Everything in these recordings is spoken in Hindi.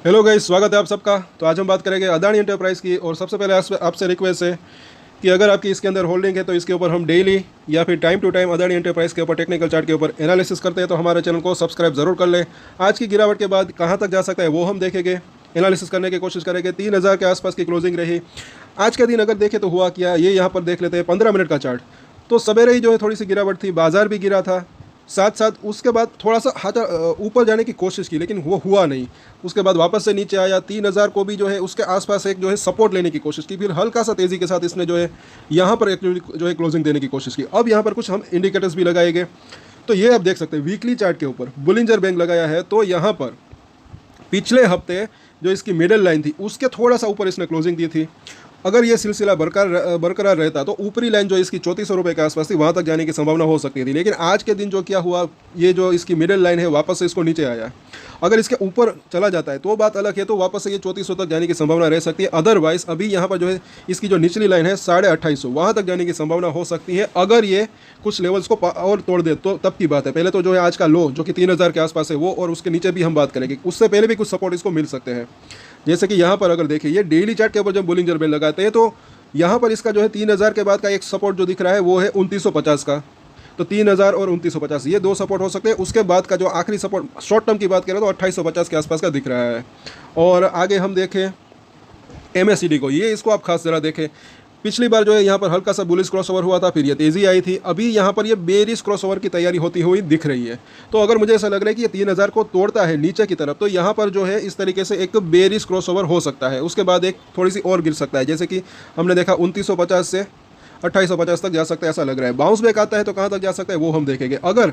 हेलो गाइस, स्वागत है आप सबका। तो आज हम बात करेंगे अदानी एंटरप्राइज़ की। और सबसे पहले आपसे रिक्वेस्ट है कि अगर आपकी इसके अंदर होल्डिंग है तो इसके ऊपर हम डेली या फिर time to time Adani Enterprise के ऊपर टेक्निकल चार्ट के ऊपर एनालिसिस करते हैं। तो हमारे चैनल को सब्सक्राइब जरूर कर लें। आज की गिरावट के बाद कहाँ तक जा सकता है वो हम देखेंगे, एनालिसिस करने की कोशिश करेंगे। 3000 के आसपास की क्लोजिंग रही। आज का दिन अगर देखें तो हुआ क्या, ये यहाँ पर देख लेते हैं 15 मिनट का चार्ट। तो सवेरे ही जो है थोड़ी सी गिरावट थी, बाजार भी गिरा था, साथ साथ उसके बाद थोड़ा सा हाथ ऊपर जाने की कोशिश की लेकिन वो हुआ नहीं। उसके बाद वापस से नीचे आया, 3000 को भी जो है उसके आसपास एक जो है सपोर्ट लेने की कोशिश की। फिर हल्का सा तेज़ी के साथ इसने जो है यहाँ पर एक जो है क्लोजिंग देने की कोशिश की। अब यहाँ पर कुछ हम इंडिकेटर्स भी लगाएंगे। तो ये आप देख सकते हैं वीकली चार्ट के ऊपर बुलिंजर बैंक लगाया है। तो यहाँ पर पिछले हफ्ते जो इसकी मिडल लाइन थी उसके थोड़ा सा ऊपर इसने क्लोजिंग दी थी। अगर ये सिलसिला बरकरार रहता तो ऊपरी लाइन जो इसकी 3400 रुपये के आसपास थी वहाँ तक जाने की संभावना हो सकती थी। लेकिन आज के दिन जो क्या हुआ, ये जो इसकी मिडिल लाइन है वापस से इसको नीचे आया। अगर इसके ऊपर चला जाता है तो बात अलग है, तो वापस से ये 3400 तक जाने की संभावना रह सकती है। अदरवाइज अभी यहाँ पर जो है इसकी जो निचली लाइन है 2850 वहाँ तक जाने की संभावना हो सकती है। अगर ये कुछ लेवल्स को और तोड़ दे तो तब की बात है। पहले तो जो है आज का लो जो कि 3000 के आसपास है वो, और उसके नीचे भी हम बात करेंगे। उससे पहले भी कुछ सपोर्ट इसको मिल सकते हैं। जैसे कि यहाँ पर अगर देखिए, ये डेली चार्ट के ऊपर जब बुलिंजर बेल लगाते हैं तो यहाँ पर इसका जो है 3000 के बाद का एक सपोर्ट जो दिख रहा है वो है 2950 का। तो 3000 और 2950 ये दो सपोर्ट हो सकते हैं। उसके बाद का जो आखिरी सपोर्ट शॉर्ट टर्म की बात करें तो 2850 के आसपास का दिख रहा है। और आगे हम देखें MACD को, ये इसको आप खास जरा देखें। पिछली बार जो है यहाँ पर हल्का सा बुलिश क्रॉसओवर हुआ था, फिर ये तेज़ी आई थी। अभी यहाँ पर ये बेरिश क्रॉसओवर की तैयारी होती हुई दिख रही है। तो अगर मुझे ऐसा लग रहा है कि ये 3000 को तोड़ता है नीचे की तरफ, तो यहाँ पर जो है इस तरीके से एक बेरिश क्रॉसओवर हो सकता है। उसके बाद एक थोड़ी सी और गिर सकता है, जैसे कि हमने देखा 2950 से 2850 तक जा सकता है, ऐसा लग रहा है। बाउंस बैक आता है तो कहाँ तक जा सकता है वो हम देखेंगे। अगर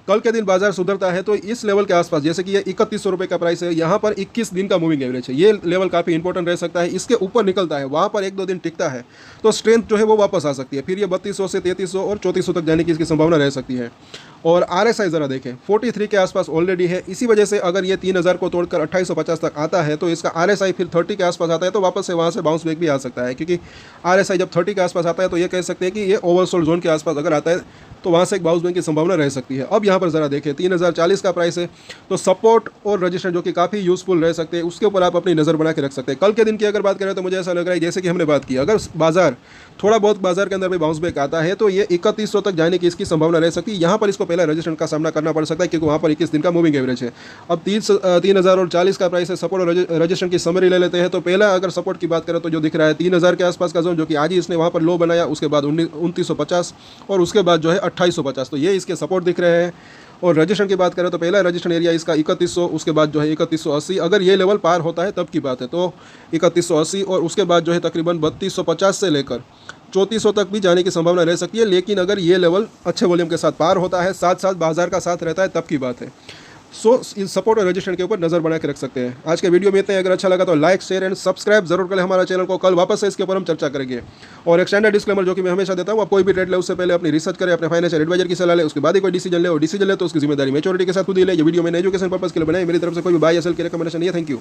कल के दिन बाजार सुधरता है तो इस लेवल के आसपास, जैसे कि ये 3100 रुपये का प्राइस है, यहाँ पर 21 दिन का मूविंग एवरेज है, ये लेवल काफ़ी इंपॉर्टेंट रह सकता है। इसके ऊपर निकलता है, वहाँ पर 1-2 दिन टिकता है तो स्ट्रेंथ जो है वो वापस आ सकती है। फिर ये 3200 से 3300 और 3400 तक जाने की इसकी संभावना रह सकती है। और RSI ज़रा देखें 43 के आसपास ऑलरेडी है। इसी वजह से अगर ये 3000 को तोड़कर 2850 तक आता है तो इसका RSI फिर 30 के आसपास आता है, तो वापस से वहाँ से बाउंस बैक भी आ सकता है। क्योंकि RSI जब 30 के आसपास आता है तो ये कह सकते हैं कि ये ओवरसोल्ड जोन के आसपास अगर आता है तो वहाँ से एक बाउंस बैक की संभावना रह सकती है। अब यहाँ पर ज़रा देखें 3040 का प्राइस है, तो सपोर्ट और रजिस्टेंस जो कि काफ़ी यूजफुल रह सकते हैं, उसके ऊपर आप अपनी नज़र बना के रख सकते हैं। कल के दिन की अगर बात करें तो मुझे ऐसा लग रहा है, जैसे कि हमने बात की, अगर बाजार थोड़ा बहुत बाजार के अंदर भी बाउंस बैक आता है तो ये 3100 तक जाने की इसकी संभावना रह सकती है। यहाँ पर इसको पहला रजिस्टेंस का सामना करना पड़ सकता है क्योंकि वहाँ पर 21 दिन का मूविंग एवरेज है। अब 3040 का प्राइस है। सपोर्ट और रजिस्टेंस की समरी ले लेते हैं। तो पहला अगर सपोर्ट की बात करें तो जो दिख रहा है 3000 के आसपास का जोन, जो कि आज ही इसने वहाँ पर लो बनाया, उसके बाद 2950 और उसके बाद जो है 2850, तो ये इसके सपोर्ट दिख रहे हैं। और रजिस्ट्रेशन की बात करें तो पहला रजिस्ट्रेशन एरिया इसका 3100, उसके बाद जो है 3180। अगर ये लेवल पार होता है तब की बात है, तो 3180 और उसके बाद जो है तकरीबन 3250 से लेकर 3400 तक भी जाने की संभावना रह सकती है। लेकिन अगर ये लेवल अच्छे वॉल्यूम के साथ पार होता है, साथ साथ बाजार का साथ रहता है, तब की बात है। सो इन सपोर्ट और रजिस्ट्रेशन के ऊपर नज़र बना के रख सकते हैं। आज के वीडियो में इतना ही। अगर अच्छा लगा तो लाइक, शेयर एंड सब्सक्राइब जरूर करें हमारा चैनल को। कल वापस से इसके ऊपर हम चर्चा करेंगे। और एक स्टैंडर्ड डिस्क्लेमर जो कि मैं हमेशा देता हूँ, आप कोई भी ट्रेड ले उससे पहले अपनी रिसर्च करें, अपने फाइनेंशियल एडवाइजर की सलाह ले, उसके बाद ही कोई डिसीजन ले। और डिसीजन ले तो उसकी जिम्मेदारी मैच्योरिटी के साथ खुद ही ले। ये वीडियो मैंने एजुकेशन पर्पस के लिए बनाई, मेरी तरफ से कोई भी बाय या सेल की रिकमेंडेशन नहीं है। Thank you.